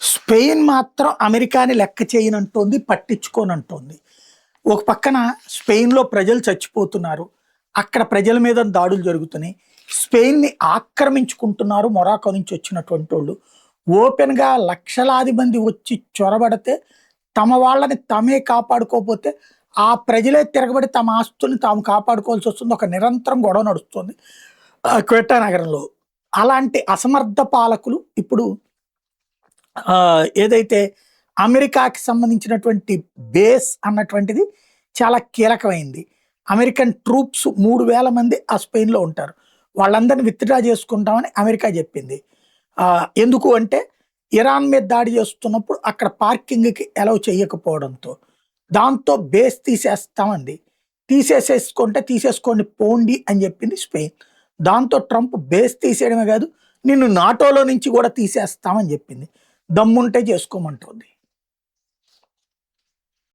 Spain మాత్రం అమెరికాని లెక్క చేయనంటోంది, పట్టించుకోనంటోంది. ఒక పక్కన స్పెయిన్‌లో ప్రజలు చచ్చిపోతున్నారు. అక్కడ ప్రజల మీద దాడులు జరుగుతున్నాయి. స్పెయిన్‌ని ఆక్రమించుకుంటున్నారు మొరాకో నుంచి వచ్చినటువంటోళ్ళు. ఓపెన్‌గా లక్షలాది మంది వచ్చి చొరబడితే, తమ వాళ్ళని తమే కాపాడుకోకపోతే, ఆ ప్రజలే తిరగబడి తమ ఆస్తుల్ని తాము కాపాడుకోవాల్సొస్తుంది. ఒక నిరంతరం గొడవ నడుస్తుంది. క్వెట్టా నగరంలో. అలాంటి అసమర్థ పాలకులు ఇప్పుడు ఏదైతే అమెరికాకి సంబంధించినటువంటి బేస్ అన్నటువంటిది చాలా కీలకమైంది. అమెరికన్ ట్రూప్స్ 3000 మంది ఆ స్పెయిన్‌లో ఉంటారు. వాళ్ళందరిని విత్‌డ్రా చేసుకుంటామని అమెరికా జెప్పింది. ఎందుకు అంటే ఇరాన్ మీద దాడి చేస్తున్నప్పుడు అక్కడ పార్కింగ్‌కి అలౌ చేయకపోవడంతో. దాంతో బేస్ తీసేస్తామంది. తీసేసేసుకుంటే తీసేసుకోండి పోండి అని జెప్పింది స్పెయిన్. దాంతో ట్రంప్ బేస్ తీసేయడమే గాదు, నిన్ను నాటోలో నుంచి గూడా తీసేస్తామని జెప్పింది. దమ్ముంటే చేసుకోమంటోంది.